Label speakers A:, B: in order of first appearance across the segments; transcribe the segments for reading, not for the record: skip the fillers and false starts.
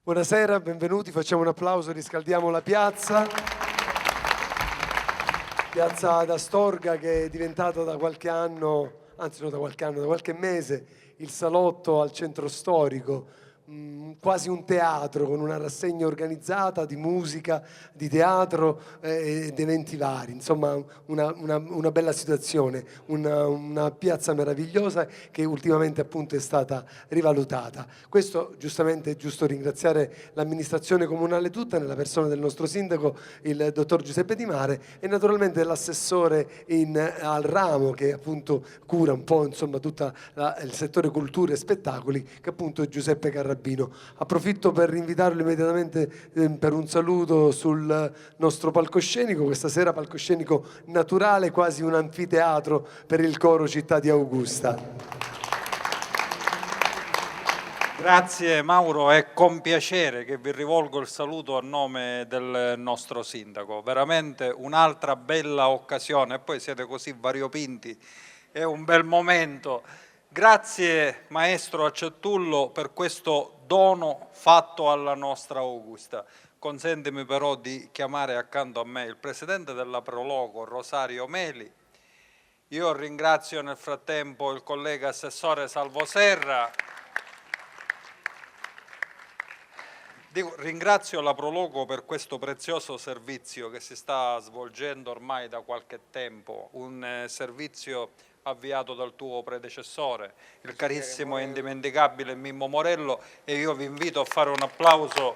A: Buonasera, benvenuti, facciamo un applauso, riscaldiamo la piazza. Piazza d'Astorga che è diventata da qualche anno, anzi non da qualche anno, da qualche mese, il salotto al centro storico, quasi un teatro con una rassegna organizzata di musica, di teatro ed eventi vari, insomma una bella situazione, una piazza meravigliosa che ultimamente appunto è stata rivalutata. Questo giustamente è giusto ringraziare l'amministrazione comunale tutta nella persona del nostro sindaco, il dottor Giuseppe Di Mare, e naturalmente dell'assessore al ramo che appunto cura un po' insomma tutto il settore cultura e spettacoli, che appunto è Giuseppe Carrabino. Approfitto per invitarlo immediatamente per un saluto sul nostro palcoscenico, questa sera palcoscenico naturale, quasi un anfiteatro per il coro Città di Augusta.
B: Grazie Mauro, è con piacere che vi rivolgo il saluto a nome del nostro sindaco, veramente un'altra bella occasione, e poi siete così variopinti, è un bel momento. Grazie maestro Accettullo per questo dono fatto alla nostra Augusta. Consentimi però di chiamare accanto a me il presidente della Proloco, Rosario Meli. Io ringrazio nel frattempo il collega assessore Salvo Serra. Ringrazio la Proloco per questo prezioso servizio che si sta svolgendo ormai da qualche tempo, un servizio avviato dal tuo predecessore, il carissimo e indimenticabile Mimmo Morello, e io vi invito a fare un applauso. Noi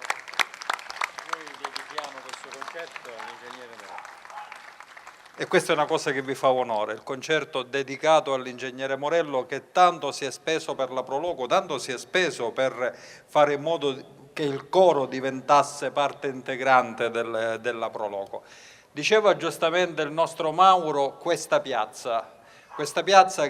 B: dedichiamo questo concerto all'ingegnere Morello. E questa è una cosa che vi fa onore, il concerto dedicato all'ingegnere Morello, che tanto si è speso per la Proloco, tanto si è speso per fare in modo che il coro diventasse parte integrante della Proloco. Diceva giustamente il nostro Mauro, questa piazza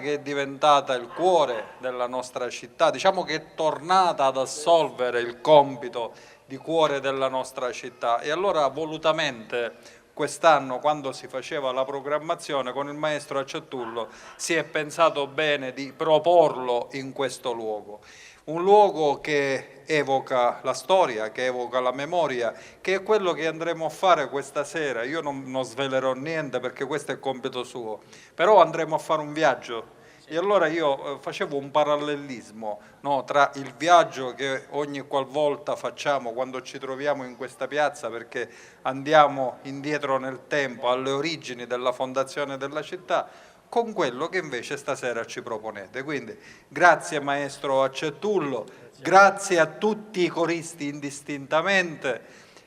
B: che è diventata il cuore della nostra città, diciamo che è tornata ad assolvere il compito di cuore della nostra città, e allora volutamente quest'anno, quando si faceva la programmazione con il maestro Accettullo, si è pensato bene di proporlo in questo luogo. Un luogo che evoca la storia, che evoca la memoria, che è quello che andremo a fare questa sera. Io non svelerò niente perché questo è compito suo, però andremo a fare un viaggio. E allora io facevo un parallelismo, no, tra il viaggio che ogni qualvolta facciamo quando ci troviamo in questa piazza, perché andiamo indietro nel tempo alle origini della fondazione della città, con quello che invece stasera ci proponete. Quindi grazie maestro Accettullo, grazie a tutti i coristi indistintamente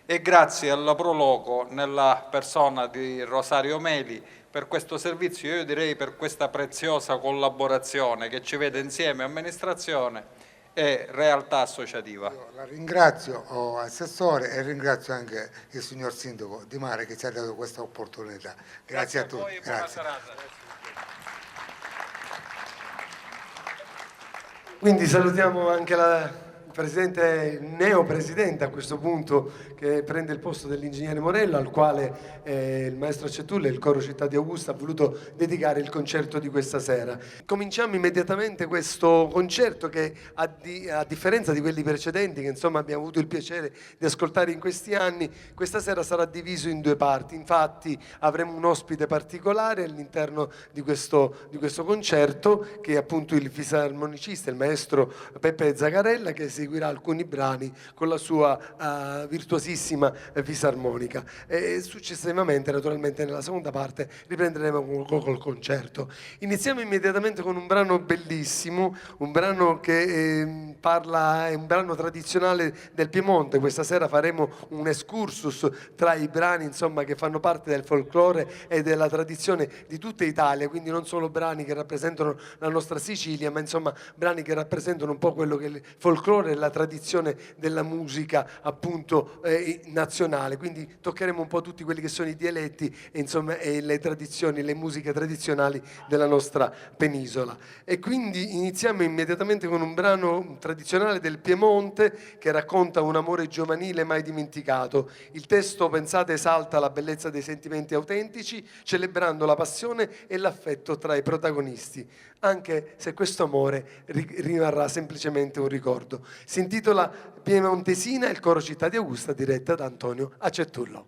B: e grazie alla Proloco nella persona di Rosario Meli per questo servizio, io direi per questa preziosa collaborazione che ci vede insieme amministrazione e realtà associativa.
C: Io la ringrazio, assessore, e ringrazio anche il signor sindaco Di Mare che ci ha dato questa opportunità. Grazie a tutti.
B: Voi, buona serata.
A: Quindi salutiamo anche il neopresidente a questo punto, che prende il posto dell'ingegnere Morello, al quale il maestro Accettullo e il coro Città di Augusta ha voluto dedicare il concerto di questa sera. Cominciamo immediatamente questo concerto che a differenza di quelli precedenti che insomma abbiamo avuto il piacere di ascoltare in questi anni, questa sera sarà diviso in due parti. Infatti avremo un ospite particolare all'interno di questo concerto, che è appunto il fisarmonicista, il maestro Peppe Zagarella, che seguirà alcuni brani con la sua virtuosissima fisarmonica, e successivamente naturalmente nella seconda parte riprenderemo col concerto. Iniziamo immediatamente con un brano bellissimo, un brano che è un brano tradizionale del Piemonte. Questa sera faremo un excursus tra i brani insomma che fanno parte del folklore e della tradizione di tutta Italia, quindi non solo brani che rappresentano la nostra Sicilia, ma insomma brani che rappresentano un po' quello che è il folklore e la tradizione della musica appunto nazionale. Quindi toccheremo un po' tutti quelli che sono i dialetti e insomma le tradizioni, le musiche tradizionali della nostra penisola. E quindi iniziamo immediatamente con un brano tradizionale del Piemonte che racconta un amore giovanile mai dimenticato. Il testo, pensate, esalta la bellezza dei sentimenti autentici, celebrando la passione e l'affetto tra i protagonisti, anche se questo amore rimarrà semplicemente un ricordo. Si intitola Piemontesina, il coro Città di Augusta, diretta da Antonio Acetullo.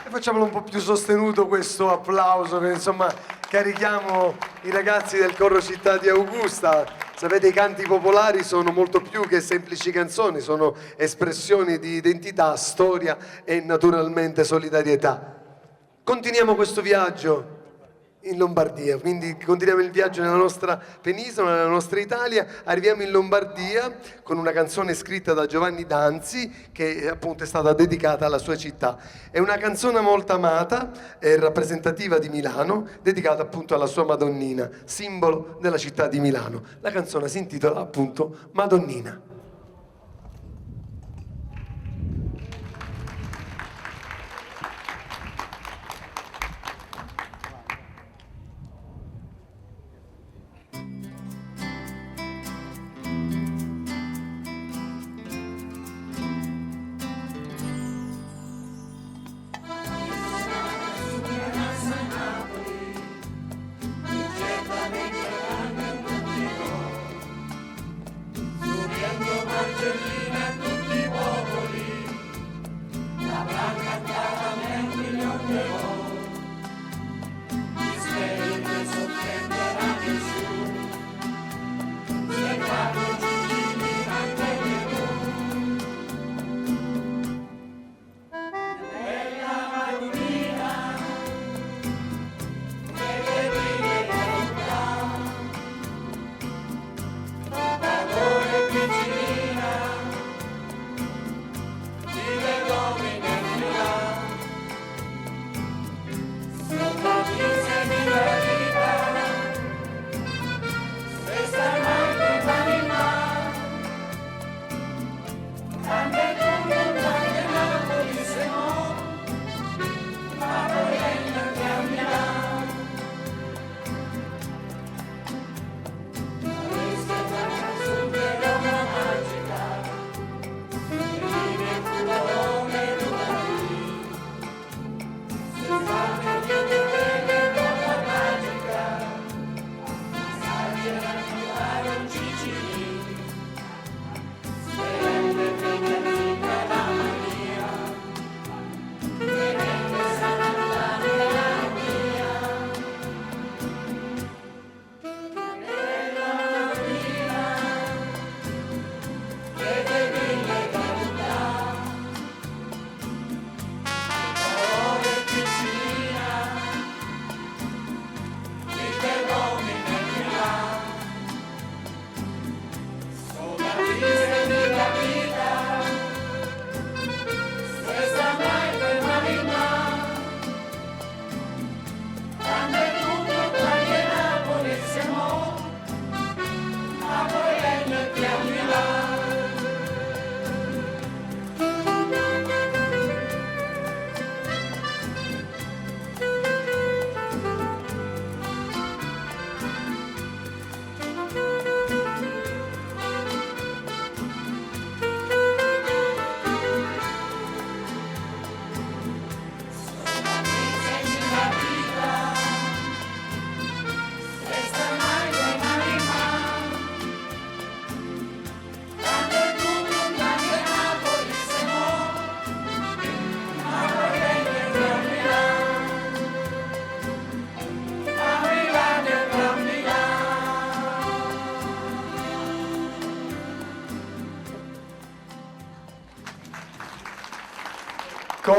A: Facciamolo un po' più sostenuto questo applauso, che insomma carichiamo i ragazzi del coro Città di Augusta. Sapete, i canti popolari sono molto più che semplici canzoni, sono espressioni di identità, storia e naturalmente solidarietà. Continuiamo questo viaggio in Lombardia, quindi continuiamo il viaggio nella nostra penisola, nella nostra Italia, arriviamo in Lombardia con una canzone scritta da Giovanni Danzi che appunto è stata dedicata alla sua città. È una canzone molto amata e rappresentativa di Milano, dedicata appunto alla sua Madonnina, simbolo della città di Milano. La canzone si intitola appunto Madonnina.
D: Subiendo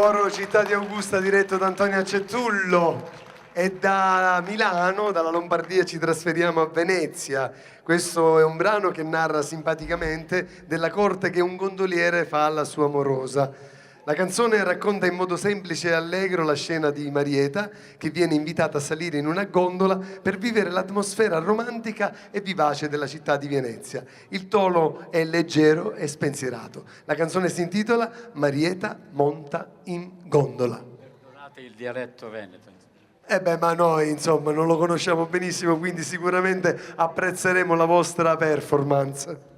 A: Coro Città di Augusta diretto da Antonio Acetullo. E da Milano, dalla Lombardia, ci trasferiamo a Venezia. Questo è un brano che narra simpaticamente della corte che un gondoliere fa alla sua amorosa. La canzone racconta in modo semplice e allegro la scena di Marieta che viene invitata a salire in una gondola per vivere l'atmosfera romantica e vivace della città di Venezia. Il tono è leggero e spensierato. La canzone si intitola Marieta monta in gondola.
D: Perdonate il dialetto veneto.
A: Ma noi insomma non lo conosciamo benissimo, quindi sicuramente apprezzeremo la vostra performance.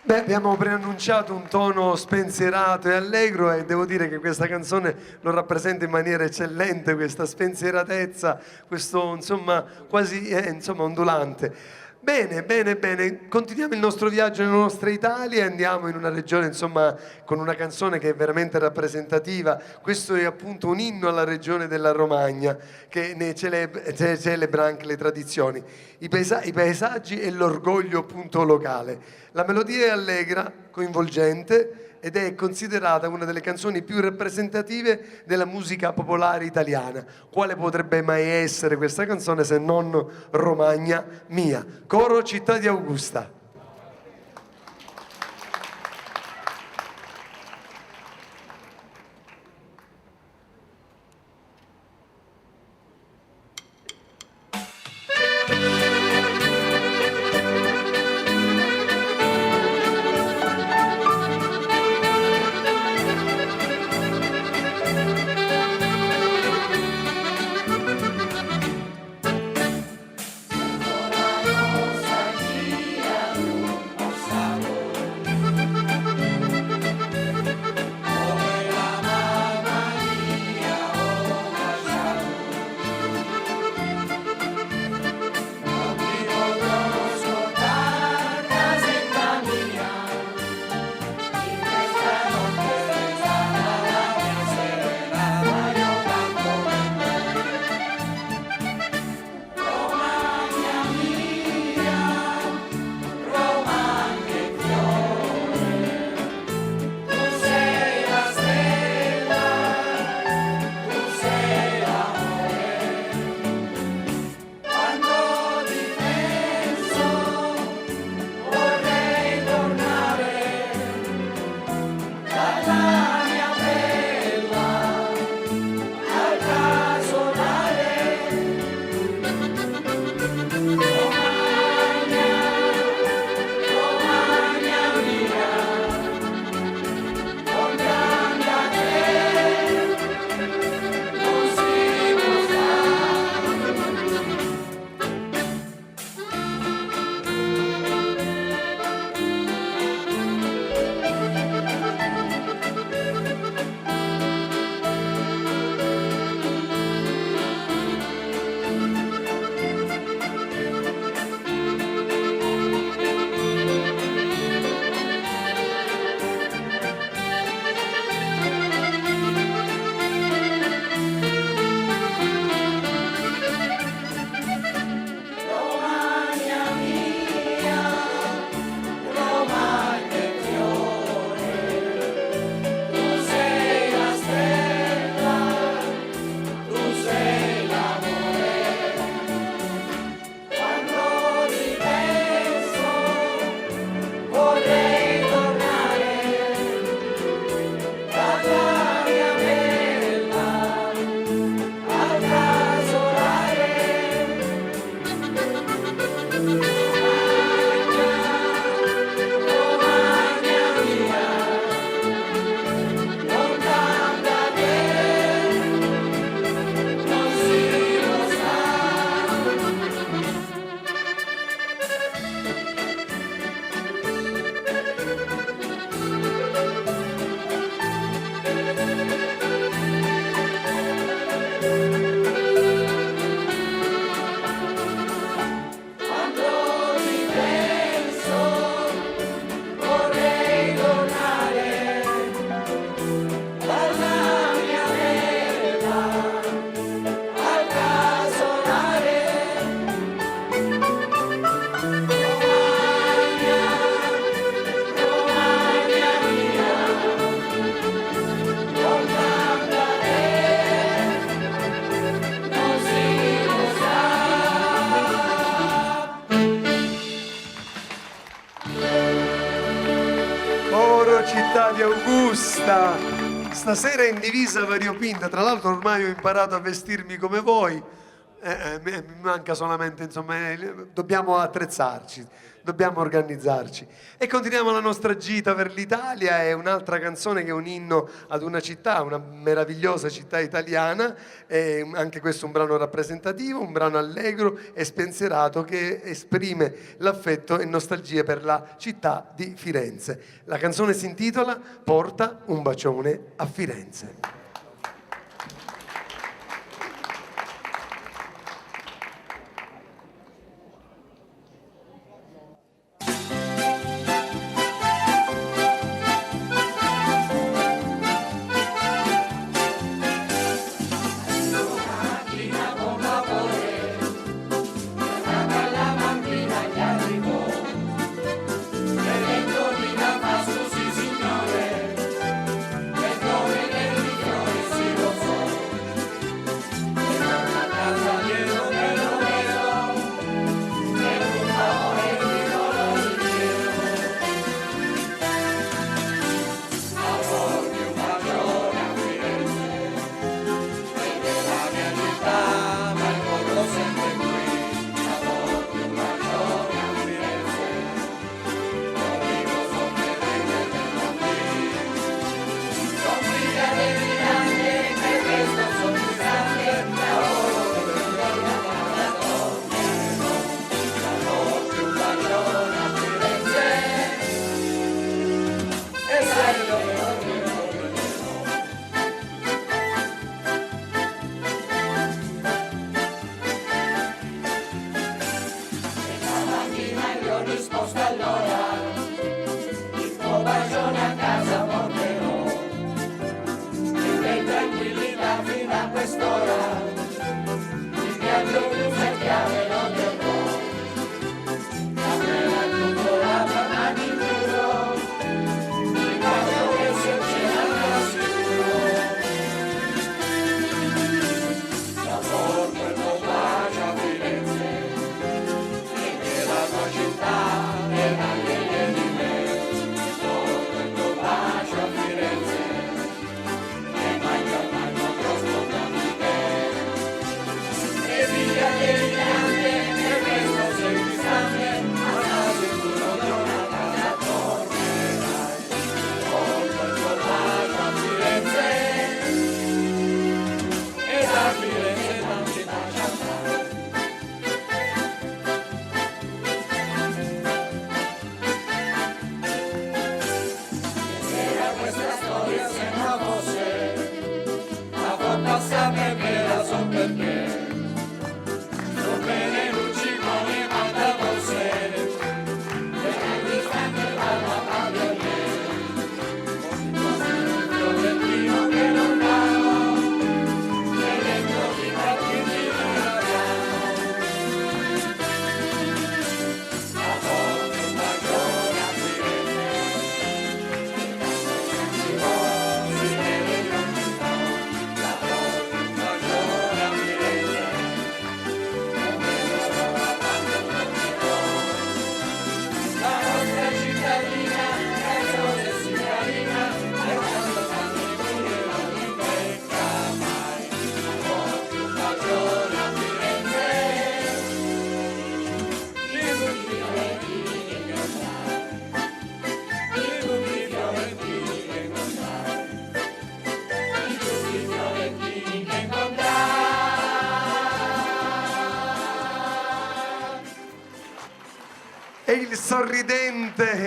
A: Abbiamo preannunciato un tono spensierato e allegro e devo dire che questa canzone lo rappresenta in maniera eccellente, questa spensieratezza, questo insomma quasi ondulante. Bene, continuiamo il nostro viaggio nella nostra Italia e andiamo in una regione insomma con una canzone che è veramente rappresentativa. Questo è appunto un inno alla regione della Romagna che ne celebra anche le tradizioni, i paesaggi e l'orgoglio appunto locale. La melodia è allegra, coinvolgente ed è considerata una delle canzoni più rappresentative della musica popolare italiana. Quale potrebbe mai essere questa canzone se non Romagna mia? Coro Città di Augusta. città di Augusta. Stasera in divisa variopinta, tra l'altro ormai ho imparato a vestirmi come voi. Mi manca solamente, insomma, dobbiamo attrezzarci, dobbiamo organizzarci. E continuiamo la nostra gita per l'Italia. È un'altra canzone che è un inno ad una città, una meravigliosa città italiana. È anche questo un brano rappresentativo, un brano allegro e spensierato che esprime l'affetto e nostalgia per la città di Firenze. La canzone si intitola Porta un bacione a Firenze.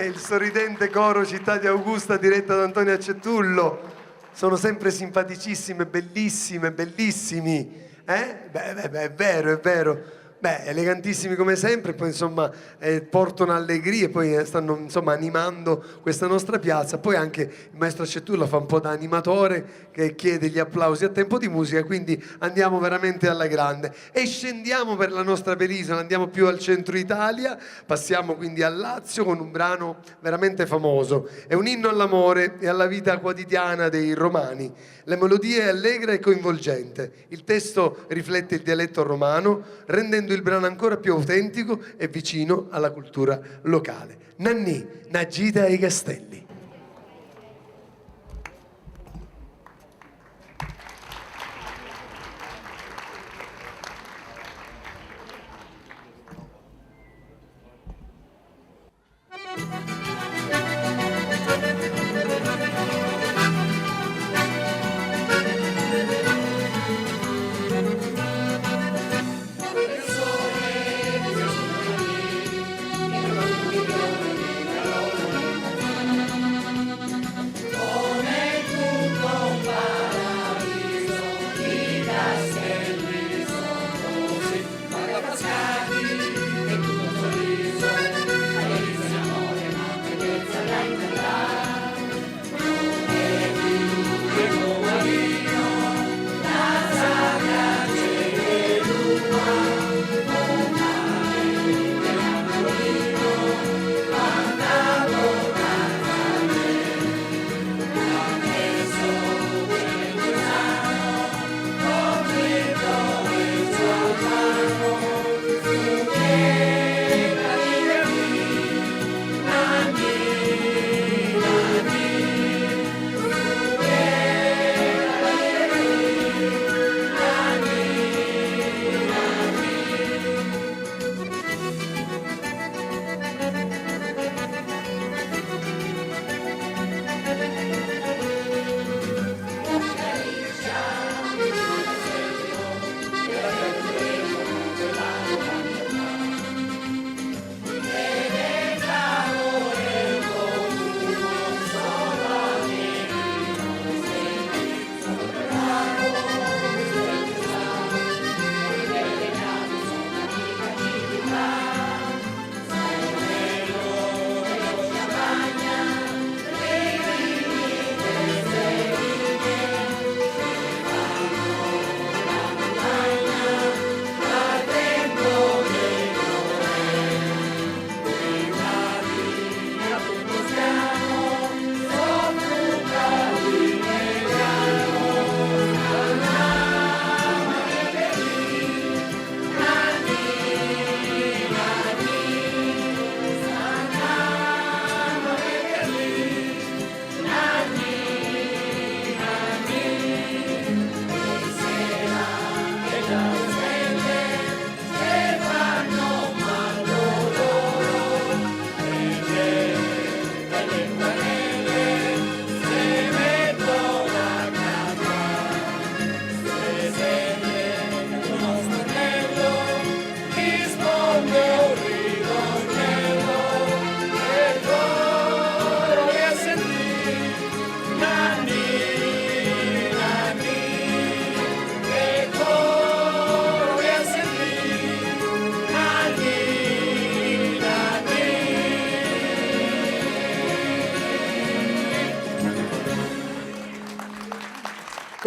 A: Il sorridente coro Città di Augusta diretto da Antonio Accetullo. Sono sempre simpaticissime, bellissime, bellissimi. Beh, è vero, è vero. Beh, elegantissimi come sempre, poi insomma portano allegria, poi stanno insomma animando questa nostra piazza. Poi anche il maestro Accetullo fa un po' da animatore che chiede gli applausi a tempo di musica, quindi andiamo veramente alla grande. E scendiamo per la nostra penisola, andiamo più al centro Italia, passiamo quindi al Lazio con un brano veramente famoso. È un inno all'amore e alla vita quotidiana dei romani. La melodia è allegra e coinvolgente, il testo riflette il dialetto romano, rendendo il brano ancora più autentico e vicino alla cultura locale. Nannì, una gita ai castelli.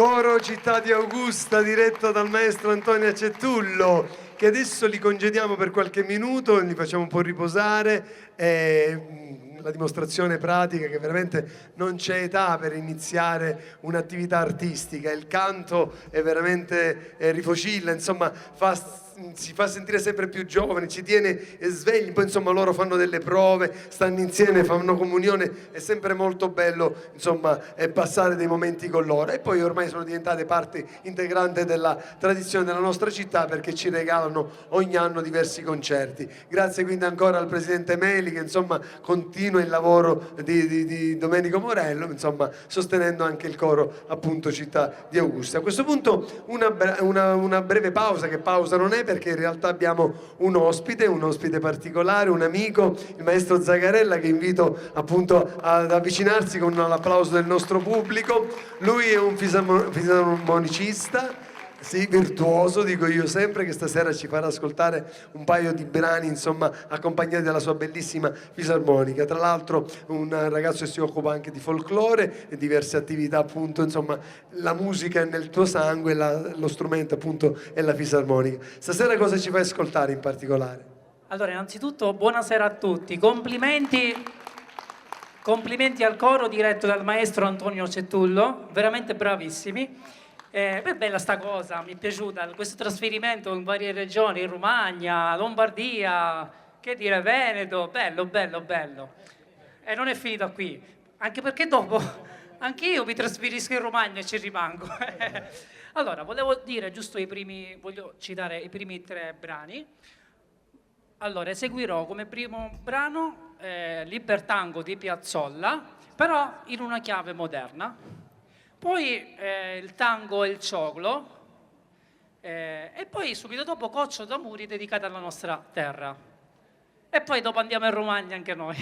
A: Coro Città di Augusta, diretto dal maestro Antonio Cetullo, che adesso li congediamo per qualche minuto, li facciamo un po' riposare. La dimostrazione pratica che veramente non c'è età per iniziare un'attività artistica, il canto è veramente rifocilla, insomma si fa sentire sempre più giovani, ci tiene svegli, poi insomma loro fanno delle prove, stanno insieme, fanno comunione, è sempre molto bello insomma passare dei momenti con loro, e poi ormai sono diventate parte integrante della tradizione della nostra città, perché ci regalano ogni anno diversi concerti. Grazie quindi ancora al presidente Meli, che insomma continua il lavoro di Domenico Morello, insomma sostenendo anche il coro appunto Città di Augusta. A questo punto una breve pausa, che pausa non è, perché in realtà abbiamo un ospite particolare, un amico, il maestro Zagarella, che invito appunto ad avvicinarsi con l'applauso del nostro pubblico. Lui è un fisarmonicista, sì, virtuoso, dico io sempre, che stasera ci farà ascoltare un paio di brani, insomma, accompagnati dalla sua bellissima fisarmonica. Tra l'altro un ragazzo che si occupa anche di folklore e diverse attività, appunto, insomma, la musica è nel tuo sangue, lo strumento appunto è la fisarmonica. Stasera cosa ci fai ascoltare in particolare?
E: Allora, innanzitutto buonasera a tutti, complimenti al coro diretto dal maestro Antonio Cetullo, veramente bravissimi. È bella sta cosa, mi è piaciuta questo trasferimento in varie regioni, in Romagna, Lombardia, che dire, Veneto, bello. E non è finita qui, anche perché dopo anche io mi trasferisco in Romagna e ci rimango. Allora, voglio citare i primi 3 brani. Allora, eseguirò come primo brano Libertango di Piazzolla, però in una chiave moderna. Poi il tango e il cioglo, e poi subito dopo Coccio d'Amuri, dedicata alla nostra terra. E poi dopo andiamo in Romagna anche noi.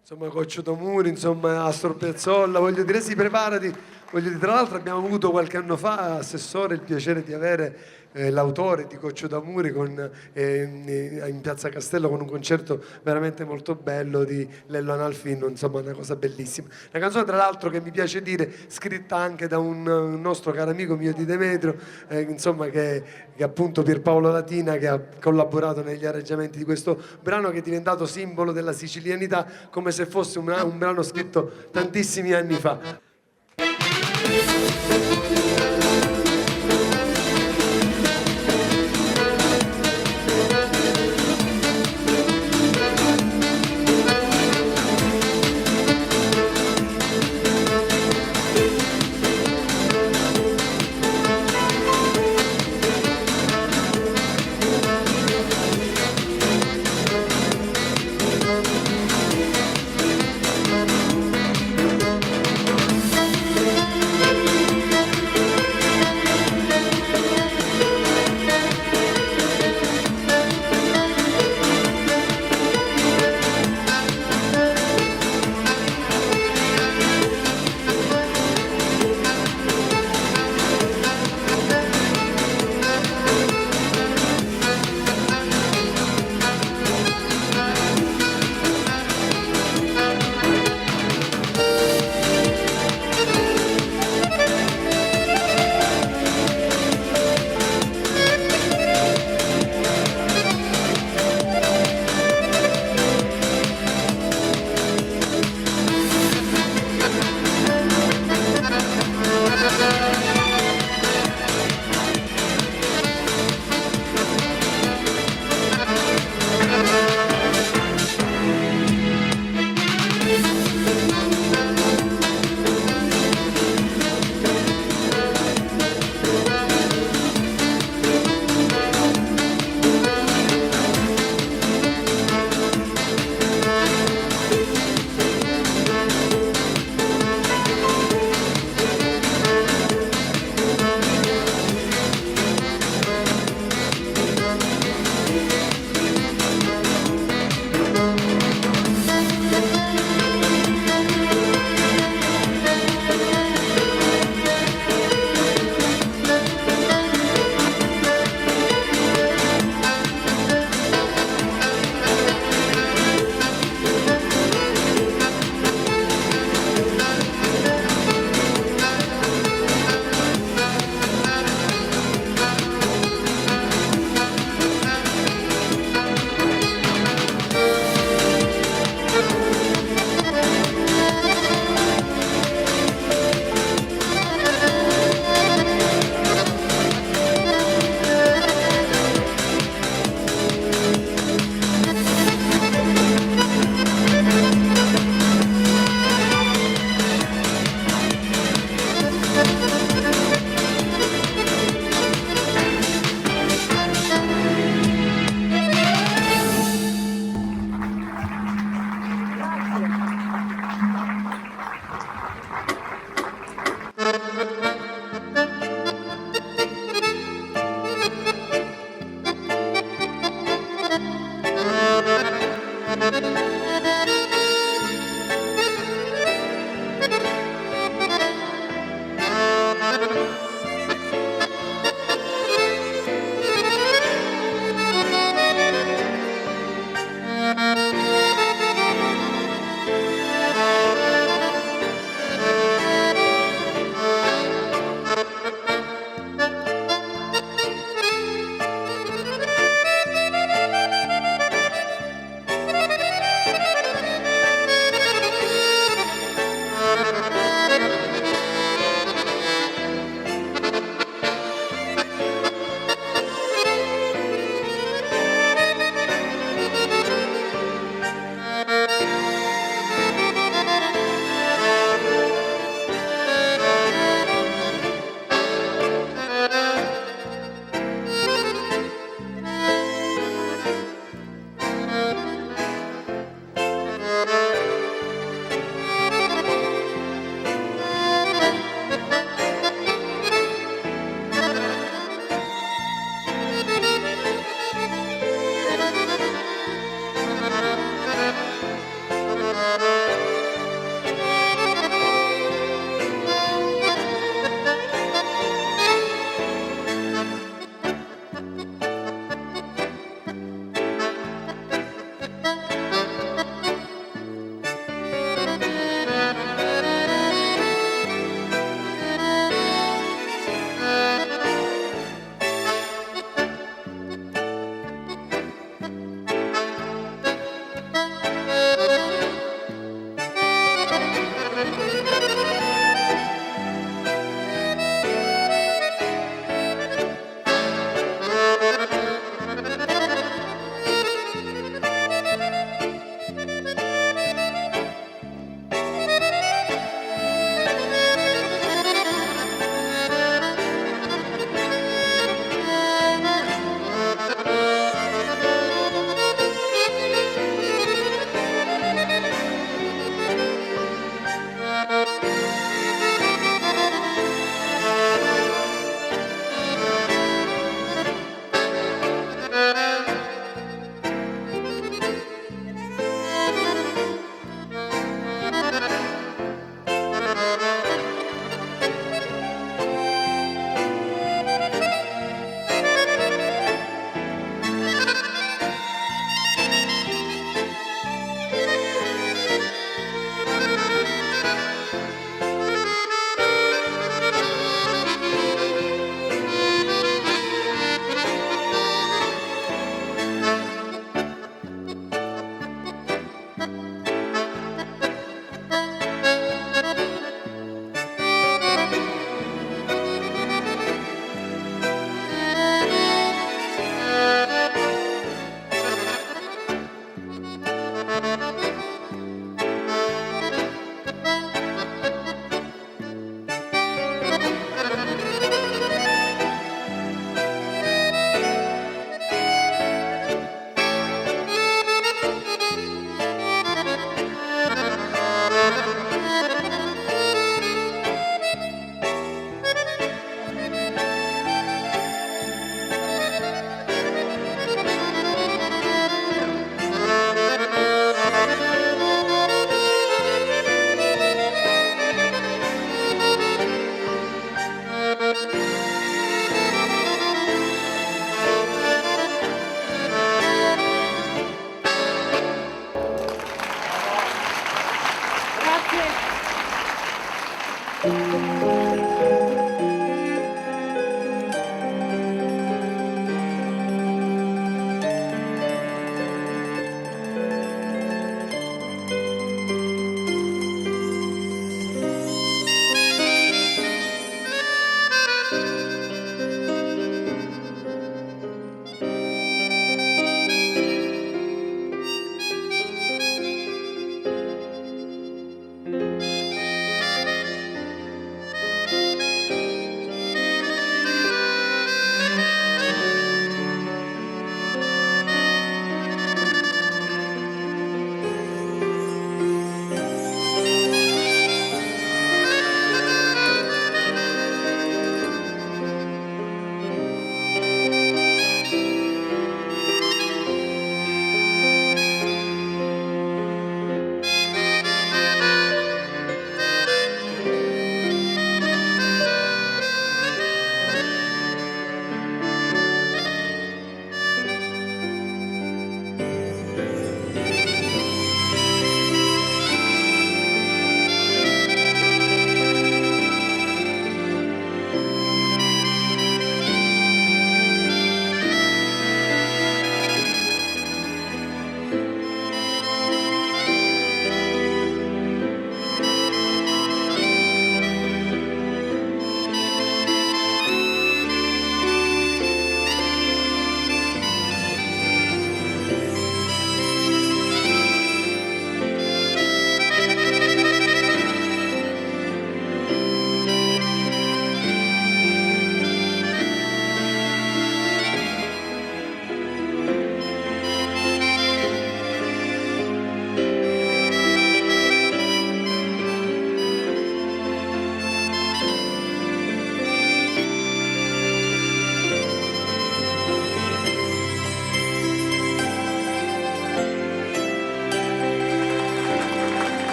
A: Insomma, Coccio d'Amuri, insomma, Astor Piazzolla, voglio dire, sì, preparati. Voglio dire, tra l'altro abbiamo avuto qualche anno fa, Assessore, il piacere di avere l'autore di Coccio d'Amuri in Piazza Castello, con un concerto veramente molto bello di Lello Analfino, insomma una cosa bellissima. Una canzone tra l'altro che mi piace dire, scritta anche da un nostro caro amico mio di Demetrio, insomma che appunto Pierpaolo Latina, che ha collaborato negli arrangiamenti di questo brano, che è diventato simbolo della sicilianità, come se fosse un brano scritto tantissimi anni fa.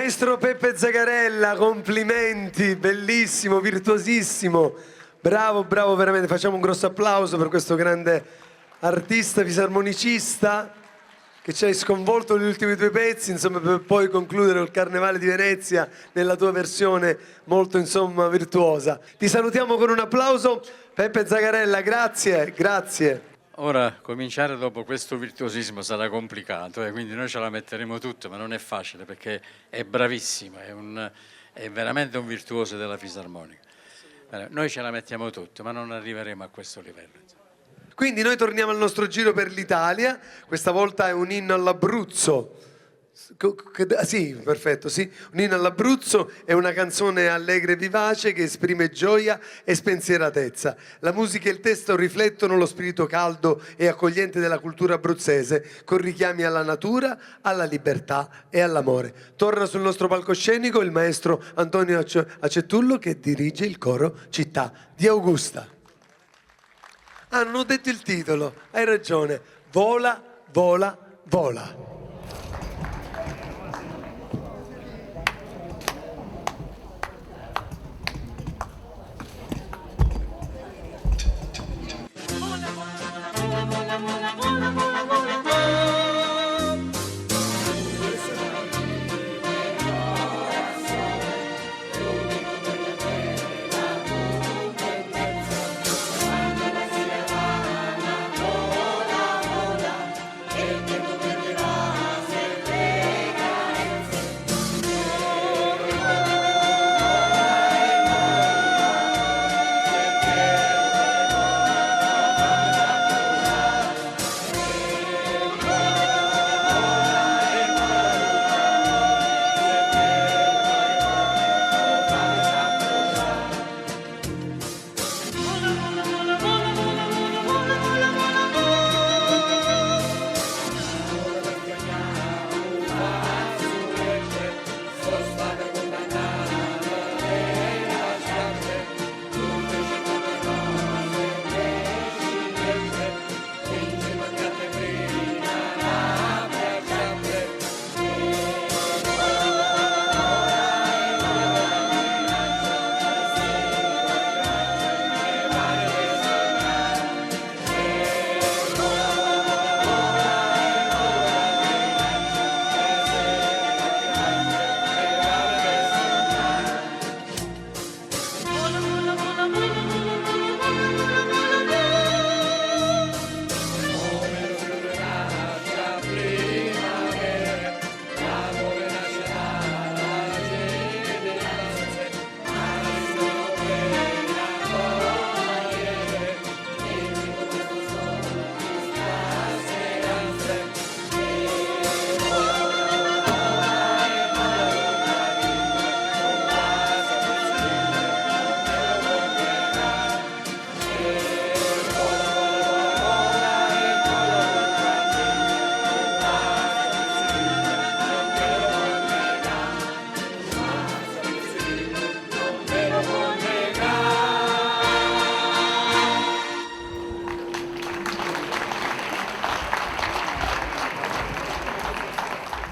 A: Maestro Peppe Zagarella, complimenti, bellissimo, virtuosissimo, bravo, bravo veramente, facciamo un grosso applauso per questo grande artista fisarmonicista che ci hai sconvolto negli ultimi due pezzi, insomma, per poi concludere il Carnevale di Venezia nella tua versione molto, insomma, virtuosa. Ti salutiamo con un applauso, Peppe Zagarella, grazie, grazie.
D: Ora, cominciare dopo questo virtuosismo sarà complicato, quindi noi ce la metteremo tutta, ma non è facile perché è bravissimo, è veramente un virtuoso della fisarmonica. Noi ce la mettiamo tutta, ma non arriveremo a questo livello.
A: Quindi noi torniamo al nostro giro per l'Italia, questa volta è un inno all'Abruzzo. Sì, perfetto, sì. Un inno all'Abruzzo è una canzone allegra e vivace che esprime gioia e spensieratezza. La musica e il testo riflettono lo spirito caldo e accogliente della cultura abruzzese, con richiami alla natura, alla libertà e all'amore. Torna sul nostro palcoscenico il maestro Antonio Acetullo che dirige il coro Città di Augusta. Ah, non ho detto il titolo, hai ragione. Vola, vola, vola.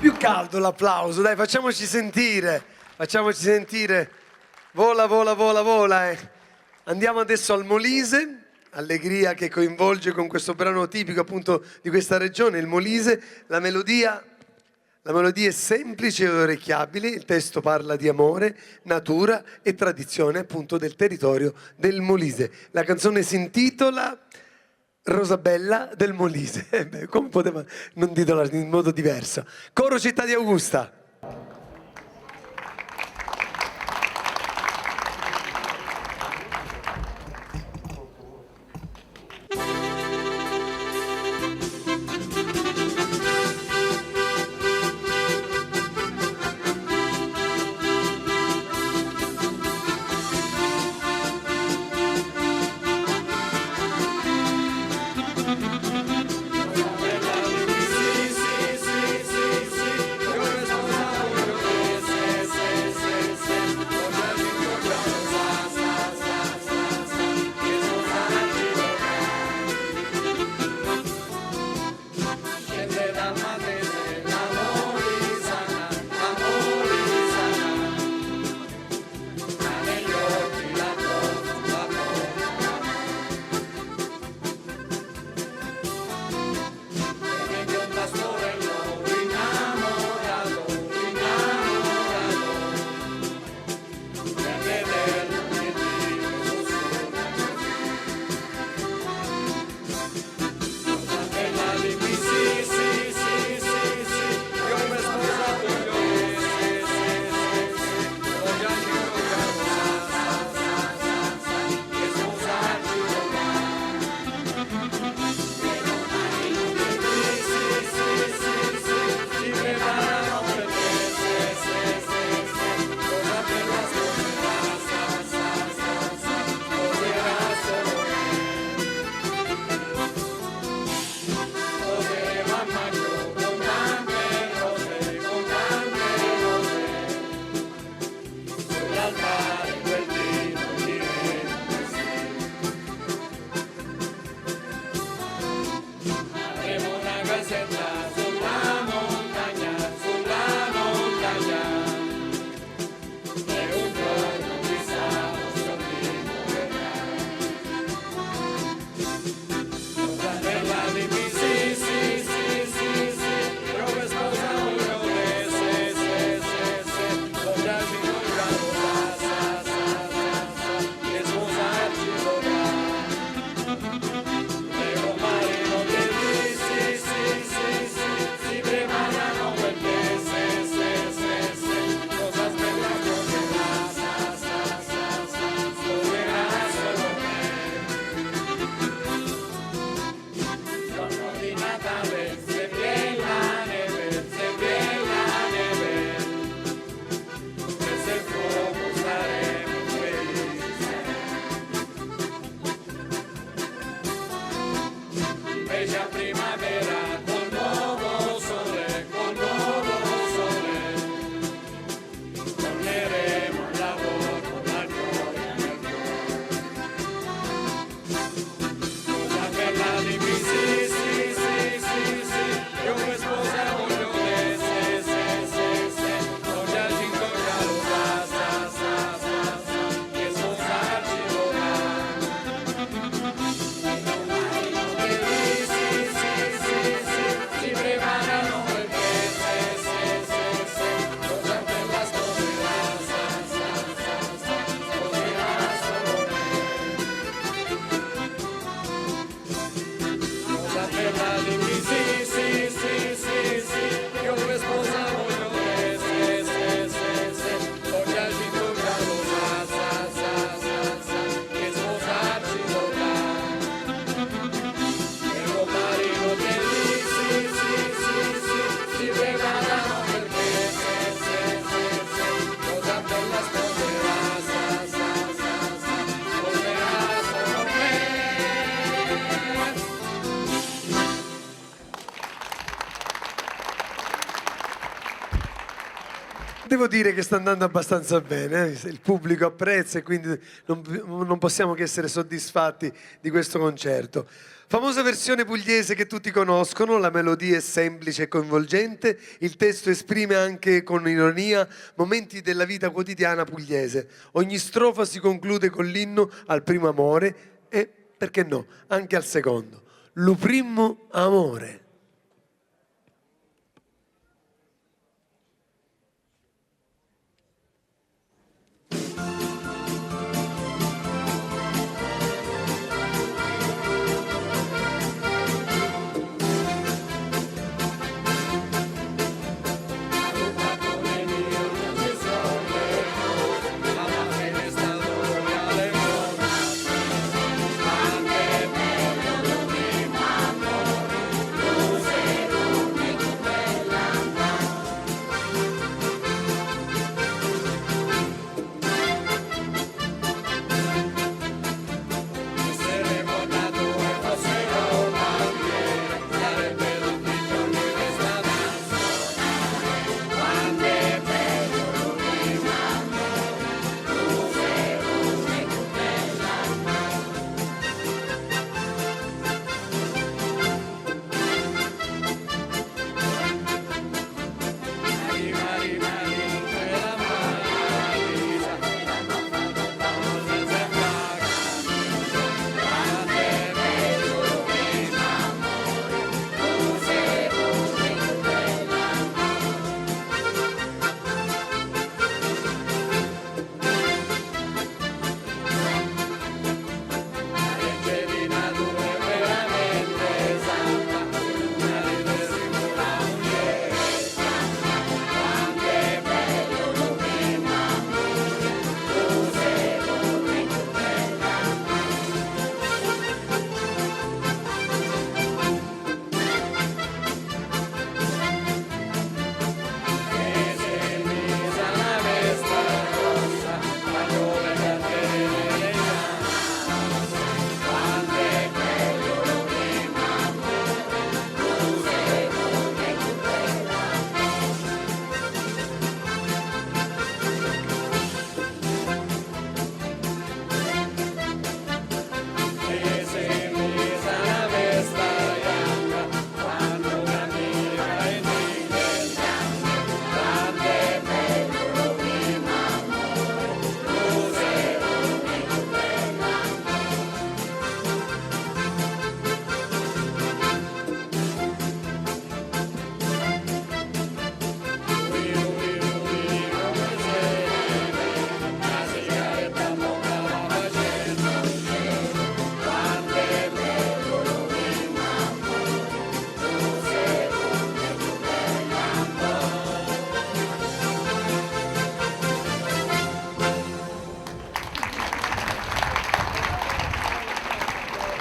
A: Più caldo l'applauso, dai, facciamoci sentire, vola, vola, vola, vola. Andiamo adesso al Molise, allegria che coinvolge con questo brano tipico appunto di questa regione, il Molise. La melodia è semplice ed orecchiabile, il testo parla di amore, natura e tradizione appunto del territorio del Molise. La canzone si intitola Rosabella del Molise. Come poteva non dirla in modo diverso? Coro Città di Augusta.
D: già primavera, col nuovo sole, torneremo al lavoro con la gioia nel cuore. Una bella di sì, io che sposa voglio non piaci in tocca lo che sposarci dovrà. Si preparano perché cosa bella sposerà, sposerà solo me. Cosa bella di sì, io che sposa voglio non piaci in tocca lo che sposarci dovrà. Devo marino che si preparano perché cosa bella sposerà, sposerà solo me.
A: Devo dire che sta andando abbastanza bene, il pubblico apprezza e quindi non possiamo che essere soddisfatti di questo concerto. Famosa versione pugliese che tutti conoscono, la melodia è semplice e coinvolgente, il testo esprime anche con ironia momenti della vita quotidiana pugliese. Ogni strofa si conclude con l'inno al primo amore e, perché no, anche al secondo. Lu primo amore.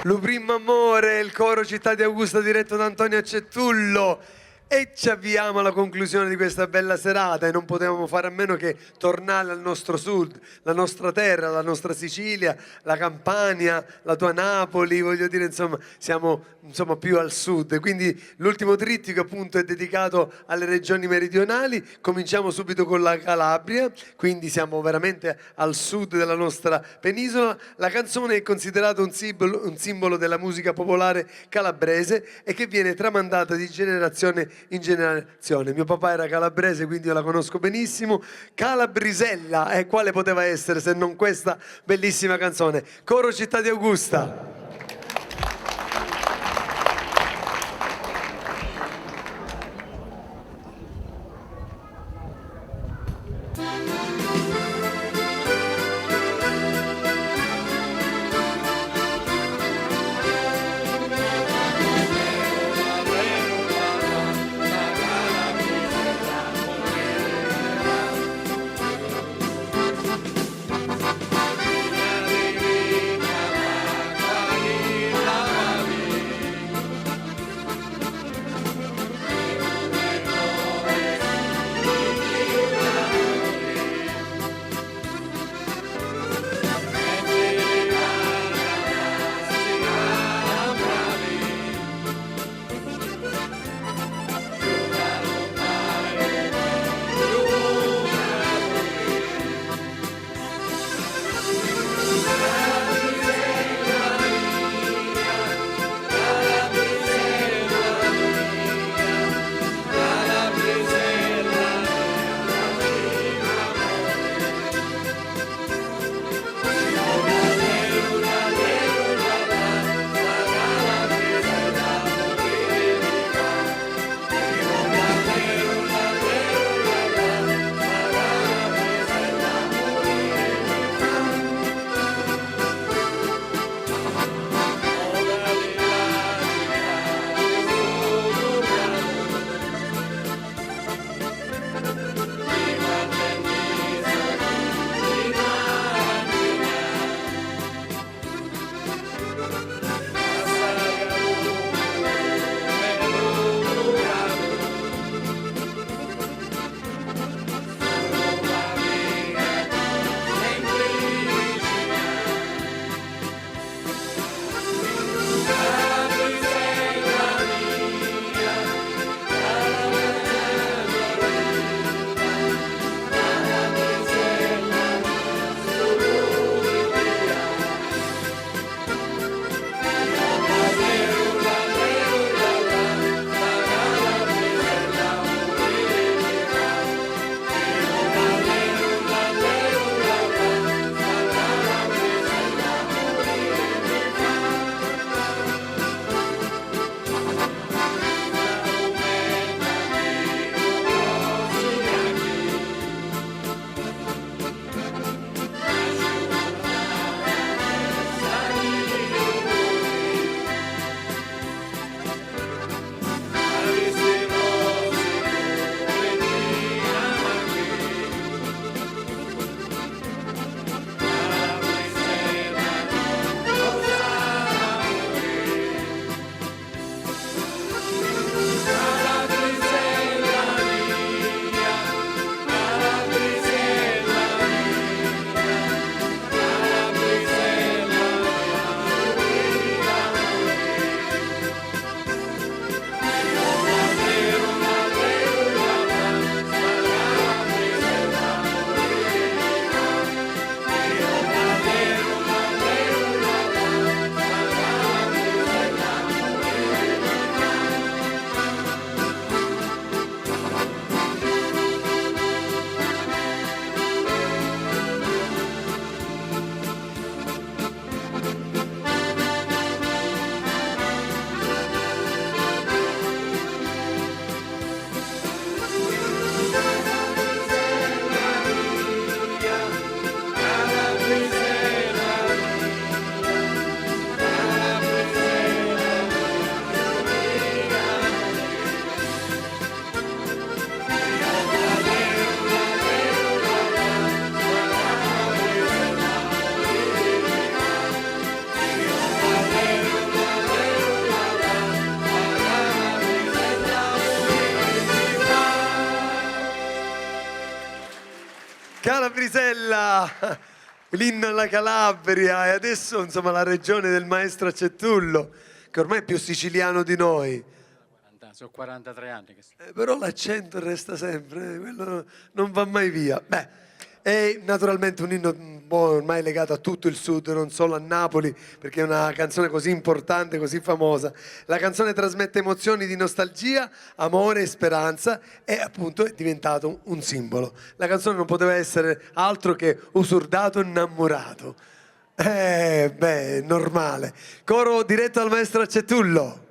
A: Lu primo amore, il coro Città di Augusta diretto da Antonio Cettullo. E ci avviamo alla conclusione di questa bella serata e non potevamo fare a meno che tornare al nostro sud, la nostra terra, la nostra Sicilia, la Campania, la tua Napoli, voglio dire, insomma, siamo più al sud. Quindi l'ultimo trittico appunto è dedicato alle regioni meridionali. Cominciamo subito con la Calabria, quindi siamo veramente al sud della nostra penisola. La canzone è considerata un simbolo della musica popolare calabrese e che viene tramandata di generazione in generazione. Mio papà era calabrese, quindi io la conosco benissimo. Calabrisella, e quale poteva essere se non questa bellissima canzone? Coro Città di Augusta. Calabrisella, l'inno alla Calabria e adesso insomma la regione del maestro Acetullo, che ormai è più siciliano di noi.
D: Sono 43 anni che
A: Però l'accento resta sempre, quello non va mai via. Beh, è naturalmente un inno un po' ormai legato a tutto il sud, non solo a Napoli, perché è una canzone così importante, così famosa. La canzone trasmette emozioni di nostalgia, amore e speranza e appunto è diventato un simbolo. La canzone non poteva essere altro che Usurdato innamorato. Beh, normale. Coro diretto dal maestro Acetullo.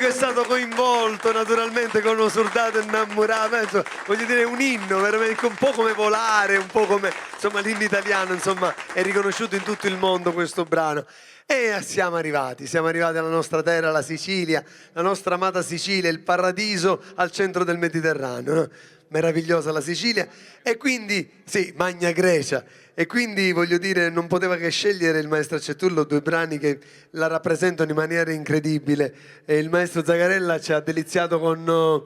A: È stato coinvolto naturalmente con Usurdato innamorato, penso, voglio dire un inno veramente un po' come Volare, un po' come insomma l'inno italiano, insomma è riconosciuto in tutto il mondo questo brano. E siamo arrivati alla nostra terra, la Sicilia, la nostra amata Sicilia, il paradiso al centro del Mediterraneo, no? Meravigliosa la Sicilia e quindi sì, Magna Grecia. E quindi voglio dire non poteva che scegliere il maestro Acetullo due brani che la rappresentano in maniera incredibile e il maestro Zagarella ci ha deliziato con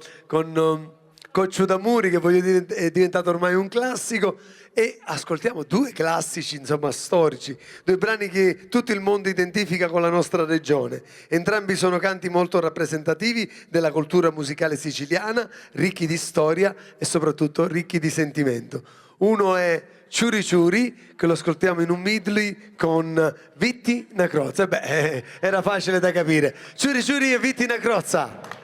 A: Coccio d'Amuri, che voglio dire è diventato ormai un classico, e ascoltiamo due classici insomma storici, due brani che tutto il mondo identifica con la nostra regione. Entrambi sono canti molto rappresentativi della cultura musicale siciliana, ricchi di storia e soprattutto ricchi di sentimento. Uno è Ciuri Ciuri, che lo ascoltiamo in un medley con Vitti Nacrozza. Beh, era facile da capire. Ciuri Ciuri e Vitti Nacrozza.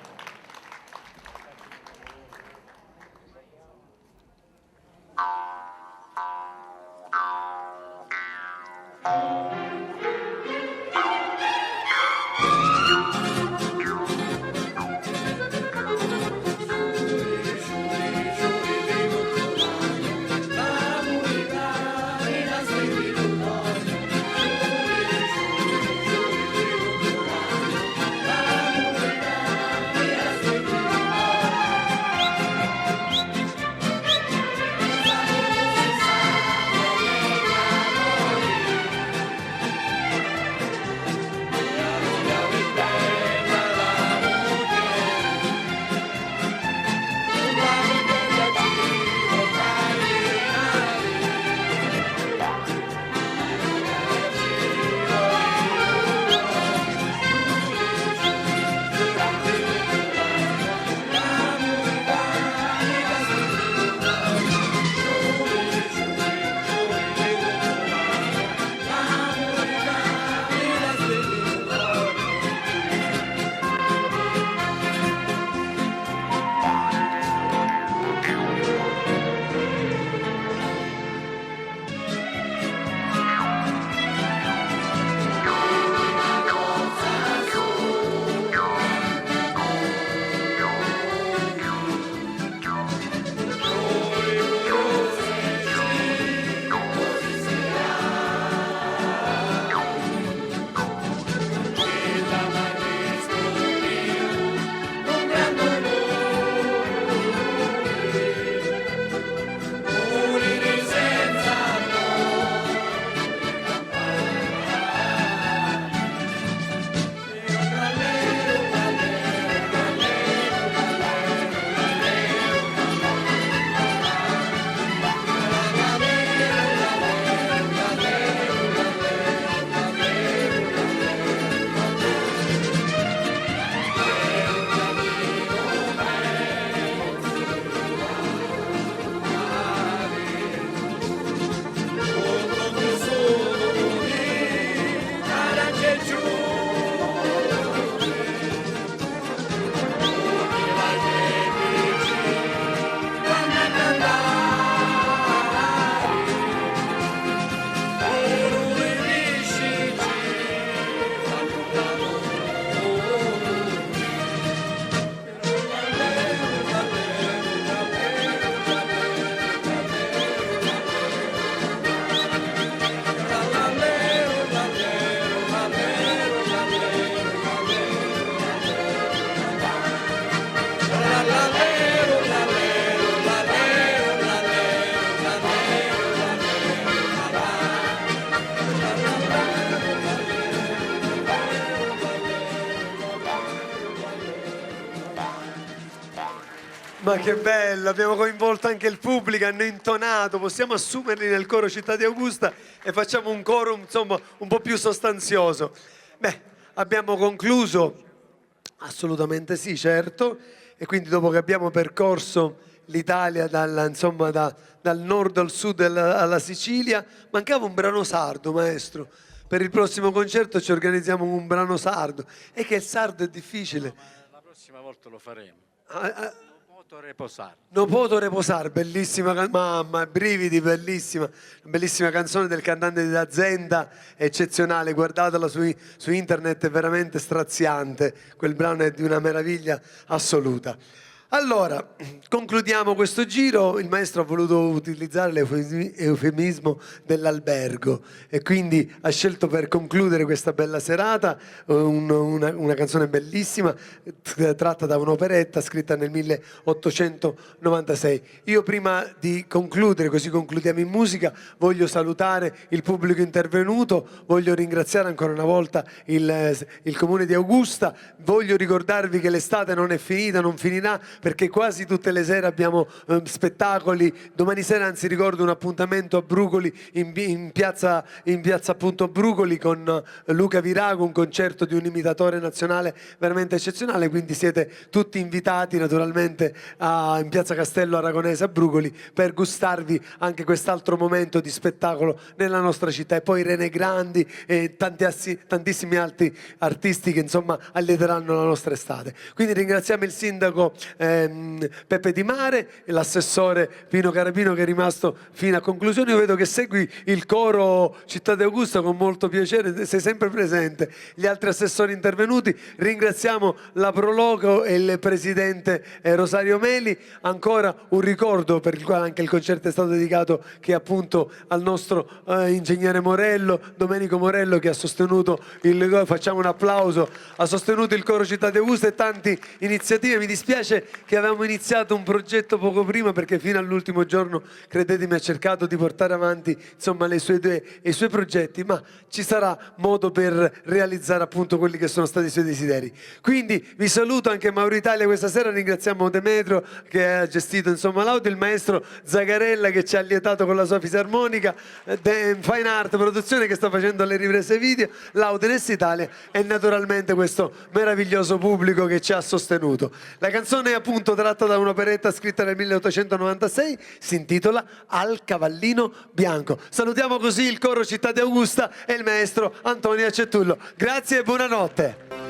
A: Ma che bello, abbiamo coinvolto anche il pubblico, hanno intonato, possiamo assumerli nel coro Città di Augusta e facciamo un coro insomma un po' più sostanzioso. Beh, abbiamo concluso, assolutamente sì, certo, e quindi dopo che abbiamo percorso l'Italia insomma, dal nord al sud alla Sicilia, mancava un brano sardo, maestro. Per il prossimo concerto ci organizziamo un brano sardo, e che il sardo è difficile.
D: La prossima volta lo faremo.
A: Ah, ah,
D: Moto reposare.
A: No poto reposar, bellissima, mamma, brividi, bellissima canzone del cantante di Zenda, eccezionale, guardatela su internet, è veramente straziante, quel brano è di una meraviglia assoluta. Allora, concludiamo questo giro, il maestro ha voluto utilizzare l'eufemismo dell'albergo e quindi ha scelto per concludere questa bella serata una canzone bellissima tratta da un'operetta scritta nel 1896. Io prima di concludere, così concludiamo in musica, voglio salutare il pubblico intervenuto, voglio ringraziare ancora una volta il Comune di Augusta, voglio ricordarvi che l'estate non è finita, non finirà, perché quasi tutte le sere abbiamo spettacoli. Domani sera, anzi, ricordo un appuntamento a Brucoli, in piazza appunto Brucoli, con Luca Virago, un concerto di un imitatore nazionale veramente eccezionale, quindi siete tutti invitati naturalmente in piazza Castello Aragonese a Brucoli per gustarvi anche quest'altro momento di spettacolo nella nostra città. E poi René Grandi e tantissimi altri artisti che insomma allieteranno la nostra estate. Quindi ringraziamo il sindaco Peppe Di Mare e l'assessore Pino Carabino, che è rimasto fino a conclusione. Io vedo che segui il coro Città di Augusta con molto piacere, sei sempre presente. Gli altri assessori intervenuti, ringraziamo la Proloco e il presidente Rosario Meli. Ancora un ricordo per il quale anche il concerto è stato dedicato, che è appunto al nostro ingegnere Morello, Domenico Morello, che ha sostenuto facciamo un applauso, ha sostenuto il coro Città di Augusta e tante iniziative. Mi dispiace che avevamo iniziato un progetto poco prima, perché fino all'ultimo giorno, credetemi, ha cercato di portare avanti insomma i suoi progetti, ma ci sarà modo per realizzare appunto quelli che sono stati i suoi desideri. Quindi vi saluto anche Mauro Italia questa sera, ringraziamo Demetrio che ha gestito insomma l'audio, il maestro Zagarella che ci ha lietato con la sua fisarmonica, Fine Art Produzione che sta facendo le riprese video, l'Audience Italia e naturalmente questo meraviglioso pubblico che ci ha sostenuto. La canzone è appunto tratta da un'operetta scritta nel 1896, si intitola Al Cavallino Bianco. Salutiamo così il coro Città di Augusta e il maestro Antonio Cetullo. Grazie e buonanotte.